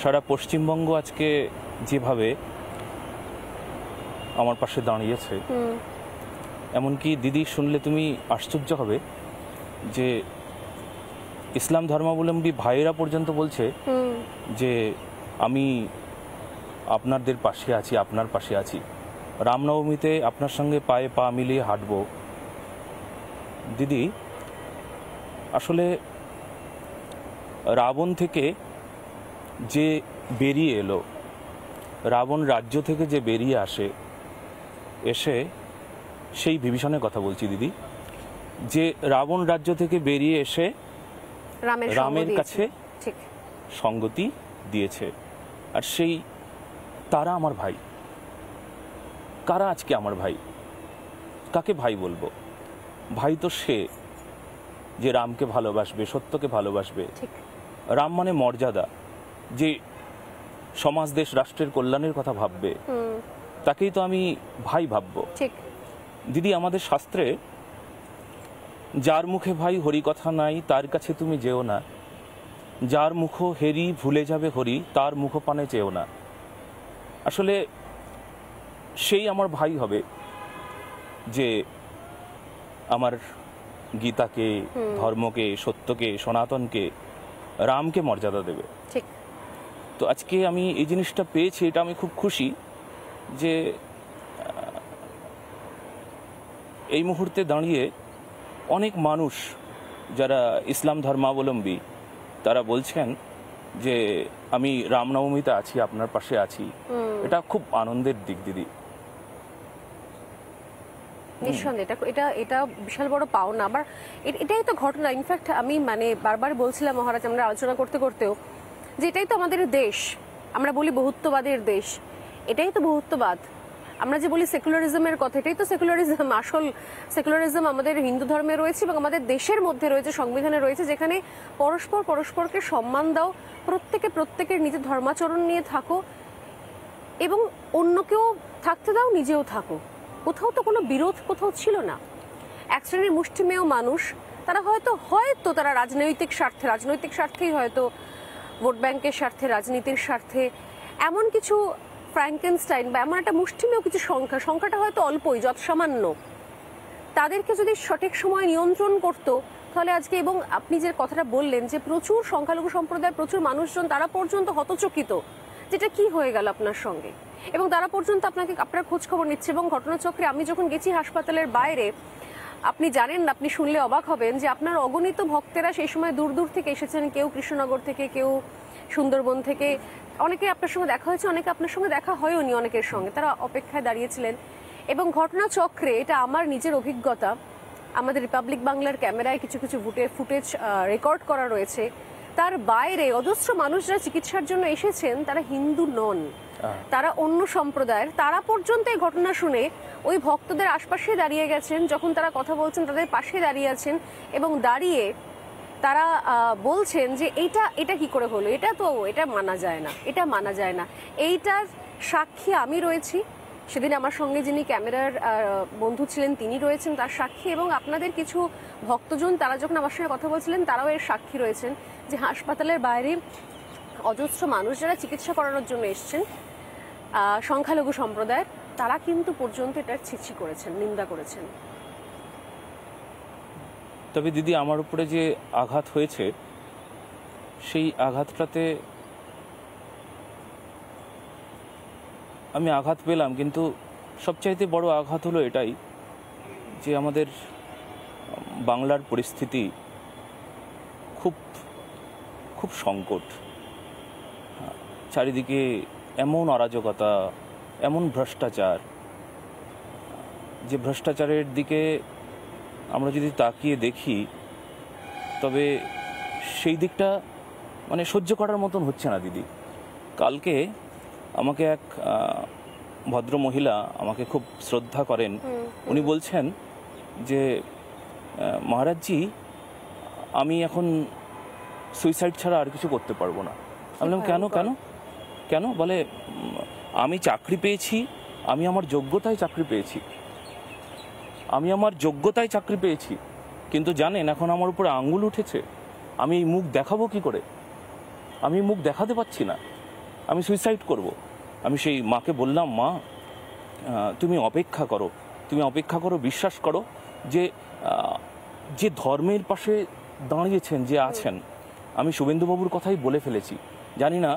সারা পশ্চিমবঙ্গ আজকে যেভাবে আমার পাশে দাঁড়িয়েছে, এমনকি দিদি শুনলে তুমি আশ্চর্য হবে যে ইসলাম ধর্মাবলম্বী ভাইয়েরা পর্যন্ত বলছে যে আমি আপনাদের পাশে আছি, আপনার পাশে আছি। রামনবমীতে আপনার সঙ্গে পায়ে পা মিলিয়ে হাঁটব। দিদি, আসলে রাবণ থেকে যে বেরিয়ে এলো, রাবণ রাজ্য থেকে যে বেরিয়ে এসে সেই বিভীষণের কথা বলছি দিদি, যে রাবণ রাজ্য থেকে বেরিয়ে এসে রামের কাছে সঙ্গতি দিয়েছে। আর সেই তারা আমার ভাই। কারা আজকে আমার ভাই? কাকে ভাই বলবো? ভাই তো সে যে রামকে ভালোবাসবে, সত্যকে ভালোবাসবে। রাম মানে মর্যাদা, যে সমাজ দেশ রাষ্ট্রের কল্যাণের কথা ভাববে, তাকেই তো আমি ভাই ভাববো। দিদি, আমাদের শাস্ত্রে যার মুখে ভাই হরি কথা নাই, তার কাছে তুমি যেও না। যার মুখ হেরি ভুলে যাবে হরি, তার মুখপানে চেও না। আসলে সেই আমার ভাই হবে যে আমার গীতাকে, ধর্মকে, সত্যকে, সনাতনকে, রামকে মর্যাদা দেবে। তো আজকে আমি এই জিনিসটা পেয়েছি, এটা আমি খুব খুশি যে এই মুহূর্তে দাঁড়িয়ে অনেক মানুষ যারা ইসলাম ধর্মাবলম্বী তারা বলছেন যে আমি রামনবমীতে আছি, আপনার পাশে আছি। এটা খুব আনন্দের দিক দিদি। নিঃসন্দেহে এটা এটা বিশাল বড় পাওনা। আবার এটাই তো ঘটনা। ইনফ্যাক্ট আমি বারবার বলছিলাম মহারাজ, আমরা আলোচনা করতে করতেও, যে এটাই তো আমাদের দেশ। আমরা বলি বহুত্ববাদের দেশ, এটাই তো বহুত্ববাদ। আমরা যে বলি সেকুলারিজমের কথা, এটাই তো সেকুলারিজম। আসল সেকুলারিজম আমাদের হিন্দু ধর্মে রয়েছে এবং আমাদের দেশের মধ্যে রয়েছে, সংবিধানে রয়েছে, যেখানে পরস্পরকে সম্মান দাও, প্রত্যেকের নিজের ধর্মাচরণ নিয়ে থাকো এবং অন্যকেও থাকতে দাও, নিজেও থাকো। কোথাও তো কোনো বিরোধ কোথাও ছিল না। এক শ্রেণীর মুষ্টিমেয় মানুষ, তারা হয়তো তারা রাজনৈতিক স্বার্থেই হয়তো ভোট ব্যাংকের স্বার্থে, রাজনীতির স্বার্থে এমন কিছু ফ্র্যাঙ্কেনস্টাইন বা এমন একটা মুষ্টিমেয় কিছু সংখ্যাটা হয়তো অল্পই, যৎসামান্য, তাদেরকে যদি সঠিক সময় নিয়ন্ত্রণ করতো তাহলে আজকে, এবং আপনি যে কথাটা বললেন যে প্রচুর সংখ্যালঘু সম্প্রদায়ের প্রচুর মানুষজন, তারা পর্যন্ত হতচকিত যেটা কি হয়ে গেল আপনার সঙ্গে, এবং তারা পর্যন্ত আপনার খোঁজ খবর নিচ্ছে। এবং ঘটনাচক্রে আমি যখন গেছি হাসপাতালের বাইরে, আপনি জানেন, আপনি শুনলে অবাক হবেন যে আপনার অগণিত ভক্তেরা সেই সময় দূর দূর থেকে এসেছেন, কেউ কৃষ্ণনগর থেকে, কেউ সুন্দরবন থেকে, অনেকে আপনার সঙ্গে দেখা হয়েছে, অনেকে আপনার সঙ্গে দেখা হয়নি, অনেকের সঙ্গে তারা অপেক্ষায় দাঁড়িয়েছিলেন। এবং ঘটনাচক্রে, এটা আমার নিজের অভিজ্ঞতা, আমাদের রিপাবলিক বাংলার ক্যামেরায় কিছু ফুটেজ রেকর্ড করা রয়েছে, তার বাইরে অজস্র মানুষ যারা চিকিৎসার জন্য এসেছেন তারা হিন্দু নন, তারা অন্য সম্প্রদায়ের, তারা পর্যন্ত এই ঘটনা শুনে ওই ভক্তদের আশপাশে দাঁড়িয়ে গেছেন, যখন তারা কথা বলছেন তাদের পাশে দাঁড়িয়ে আছেন এবং দাঁড়িয়ে তারা বলছেন যে এটা কি করে হলো, এটা মানা যায় না। এইটার সাক্ষী আমি রয়েছি, সেদিন আমার সঙ্গে যিনি ক্যামেরার বন্ধু ছিলেন তিনি রয়েছেন তার সাক্ষী, এবং আপনাদের কিছু ভক্তজন তারা যখন আমার সঙ্গে কথা বলছিলেন তারাও এর সাক্ষী রয়েছেন যে হাসপাতালের বাইরে অজস্র মানুষ যারা চিকিৎসা করানোর জন্য এসছেন, সংখ্যালঘু সম্প্রদায়ের, তারা কিন্তু পর্যন্ত এটার ছিছি করেছেন, নিন্দা করেছেন। তবে দিদি, আমার উপরে যে আঘাত হয়েছে সেই আঘাতটাতে আমি আঘাত পেলাম, কিন্তু সবচাইতে বড় আঘাত হলো এটাই যে আমাদের বাংলার পরিস্থিতি খুব খুব সংকট। চারিদিকে এমন অরাজকতা, এমন ভ্রষ্টাচার, যে ভ্রষ্টাচারের দিকে আমরা যদি তাকিয়ে দেখি তবে সেই দিকটা সহ্য করার মতন হচ্ছে না দিদি। কালকে আমাকে এক ভদ্র মহিলা, আমাকে খুব শ্রদ্ধা করেন, উনি বলছেন যে মহারাজজি, আমি এখন সুইসাইড ছাড়া আর কিছু করতে পারবো না। আমি বললাম কেন কেন কেন? বলে আমি চাকরি পেয়েছি, আমি আমার যোগ্যতায় চাকরি পেয়েছি, কিন্তু জানেন এখন আমার উপরে আঙ্গুল উঠেছে, আমি এই মুখ দেখাবো কি করে? আমি মুখ দেখাতে পাচ্ছি না। আমি সুইসাইড করব। আমি সেই মাকে বললাম, মা তুমি অপেক্ষা করো, তুমি অপেক্ষা করো, বিশ্বাস করো যে যে ধর্মের পাশে দাঁড়িয়েছেন, যে আছেন, আমি শুভেন্দুবাবুর কথাই বলে ফেলেছি। জানি না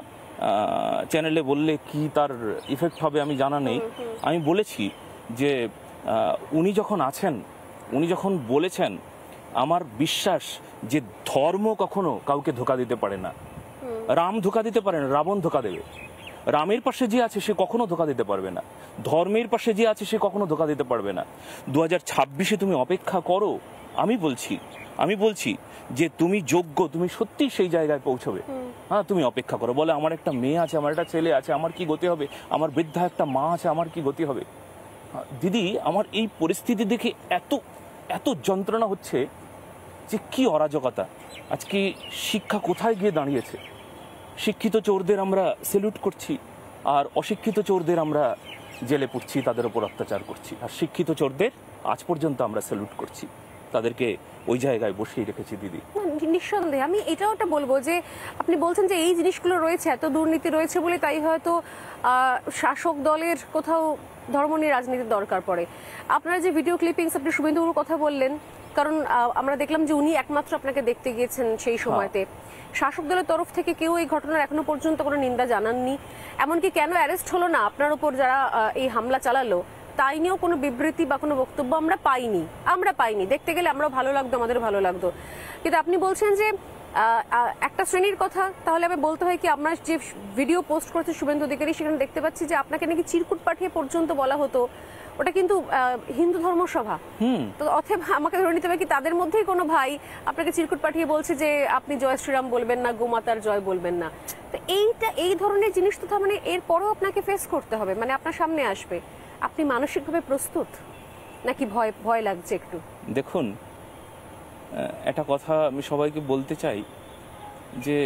চ্যানেলে বললে কি তার ইফেক্ট হবে আমি জানা নেই। আমি বলেছি যে উনি যখন আছেন, উনি যখন বলেছেন, আমার বিশ্বাস যে ধর্ম কখনো কাউকে ধোঁকা দিতে পারে না। রাম ধোঁকা দিতে পারে না, রাবণ ধোঁকা দেবে। রামের পাশে যে আছে সে কখনো ধোঁকা দিতে পারবে না, ধর্মের পাশে যে আছে সে কখনো ধোঁকা দিতে পারবে না। 2026-এ তুমি অপেক্ষা করো। আমি বলছি যে তুমি যোগ্য, তুমি সত্যি সেই জায়গায় পৌঁছবে। হ্যাঁ, তুমি অপেক্ষা করো। বলে আমার একটা মেয়ে আছে, আমার একটা ছেলে আছে, আমার কি গতি হবে? আমার বৃদ্ধা একটা মা আছে, আমার কি গতি হবে? দিদি, আমার এই পরিস্থিতি দেখে এত এত যন্ত্রণা হচ্ছে যে কি অরাজকতা। আজকে শিক্ষা কোথায় গিয়ে দাঁড়িয়েছে? শিক্ষিত চোরদের আমরা স্যালুট করছি, আর অশিক্ষিত চোরদের আমরা জেলে পুড়ছি, তাদের উপর অত্যাচার করছি। আর শিক্ষিত চোরদের আজ পর্যন্ত আমরা স্যালুট করছি, তাদেরকে ওই জায়গায় বসিয়ে রেখেছি। দিদি, নিঃসন্দেহে আমি এটাও একটা বলবো যে আপনি বলছেন যে এই জিনিসগুলো রয়েছে, এত দুর্নীতি রয়েছে বলে তাই হয়তো শাসক দলের কোথাও ধর্ম নিয়ে রাজনীতির দরকার পড়ে। আপনারা যে ভিডিও ক্লিপিংস আপনি শুভেন্দুবাবুর কথা বললেন, কারণ আমরা দেখলাম যে উনি একমাত্র আপনাকে দেখতে গিয়েছেন সেই সময়তে। শাসক দলের তরফ থেকে কেউ এই ঘটনার এখনো পর্যন্ত কোনো নিন্দা জানাননি। এমনকি কেন অ্যারেস্ট হলো না আপনার উপর যারা এই হামলা চালালো, তাই নিয়েও কোনো বিবৃতি বা কোনো বক্তব্য আমরা পাইনি। দেখতে গেলে আমরাও ভালো লাগতো, আমাদের ভালো লাগতো। কিন্তু আপনি বলছেন যে একটা শ্রেণীর কথা, তাহলে আমি বলতে হয় কি, আমরা যে ভিডিও পোস্ট করেছে শুভেন্দু অধিকারী, সেখানে দেখতে পাচ্ছি যে আপনাকে নাকি চিরকুট পাঠিয়ে পর্যন্ত বলা হতো। ওটা কিন্তু হিন্দু ধর্মসভা, তো অথব আমাকে ধরে নিতে হবে কি তাদের মধ্যেই কোনো ভাই আপনাকে চিরকুট পাঠিয়ে বলছে যে আপনি জয় শ্রীরাম বলবেন না, গোমাতার জয় বলবেন না। তো এই ধরনের জিনিস তো মানে এরপরও আপনাকে ফেস করতে হবে, মানে আপনার সামনে আসবে। আপনি মানসিকভাবে প্রস্তুত নাকি ভয় লাগছে একটু? দেখুন, একটা কথা আমি সবাইকে বলতে চাই যে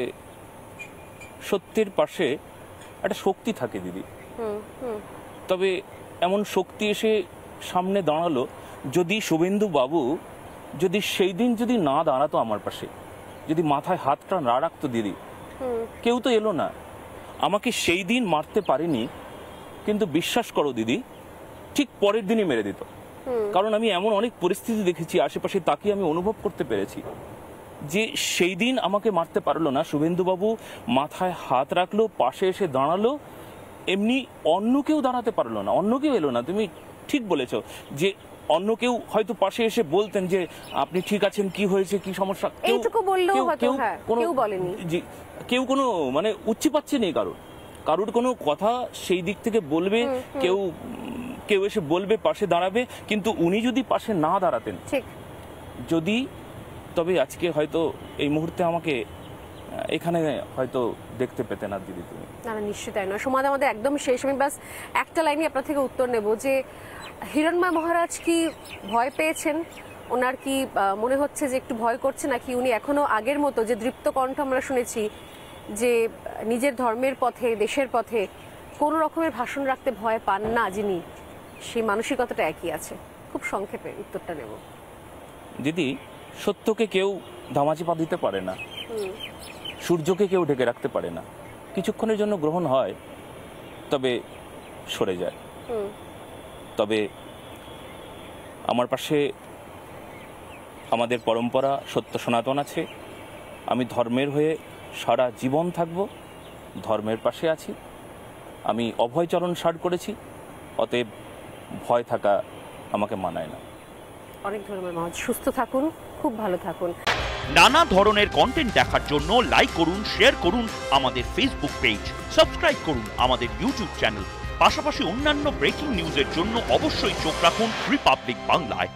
সত্যের পাশে একটা শক্তি থাকে দিদি। তবে এমন শক্তি এসে সামনে দাঁড়ালো, যদি শুভেন্দু বাবু যদি সেই দিন যদি না দাঁড়াতো আমার পাশে, যদি মাথায় হাতটা না রাখতো দিদি, কেউ তো এলো না। আমাকে সেই দিন মারতে পারেনি, কিন্তু বিশ্বাস করো দিদি, ঠিক পরের দিনই মেরে দিত। কারণ আমি এমন অনেক পরিস্থিতি দেখেছি আশেপাশে, তাকে আমি অনুভব করতে পেরেছি যে সেই দিন আমাকে মারতে পারলো না, শুভেন্দুবাবু মাথায় হাত রাখলো, পাশে এসে দাঁড়ালো। এমনি অন্য কেউ দাঁড়াতে পারলো না, অন্য কেউ এলো না। তুমি ঠিক বলেছো যে অন্য কেউ হয়তো পাশে এসে বলতেন যে আপনি ঠিক আছেন, কি হয়েছে, কি সমস্যা, কেউ কোনো মানে উচ্চি পাচ্ছে নেই কারোর কোনো কথা সেই দিক থেকে বলবে, কেউ এসে বলবে, পাশে দাঁড়াবে। কিন্তু উনি যদি পাশে না দাঁড়াতেন, যদি, তবে আজকে হয়তো এই মুহূর্তে আমাকে এখানে হয়তো দেখতে পেতে না দিদি তুমি। না, নিশ্চয়ই তাই না। সময় আমাদের একদম শেষ। আমি বাস একটা লাইনে আপনার থেকে উত্তর নেব যে হিরণময় মহারাজ কি ভয় পেয়েছেন? ওনার কি মনে হচ্ছে যে একটু ভয় করছে, নাকি উনি এখনো আগের মতো যে দৃপ্ত কণ্ঠ আমরা শুনেছি যে নিজের ধর্মের পথে, দেশের পথে কোনো রকমের ভাষণ রাখতে ভয় পান না যিনি, সেই মানসিকতাটা একই আছে? খুব সংক্ষেপে উত্তরটা নেব দিদি। সত্যকে কেউ ধামাচাপা দিতে পারে না, সূর্যকে কেউ ঢেকে রাখতে পারে না। কিছুক্ষণের জন্য গ্রহণ হয়, তবে সরে যায়। তবে আমার পাশে আমাদের পরম্পরা, সত্য সনাতন আছে। আমি ধর্মের হয়ে সারা জীবন থাকব, ধর্মের পাশে আছি। আমি অভয়চরণ ষাট করেছি, অতএব ভয় থাকা আমাকে মানায় না। অনেক ধন্যবাদ মহারাজ, সুস্থ থাকুন, খুব ভালো থাকুন। নানা ধরনের কন্টেন্ট দেখার জন্য লাইক করুন, শেয়ার করুন আমাদের ফেসবুক পেজ, সাবস্ক্রাইব করুন আমাদের ইউটিউব চ্যানেল। পাশাপাশি অন্যান্য ব্রেকিং নিউজের জন্য অবশ্যই চোখ রাখুন রিপাবলিক বাংলায়।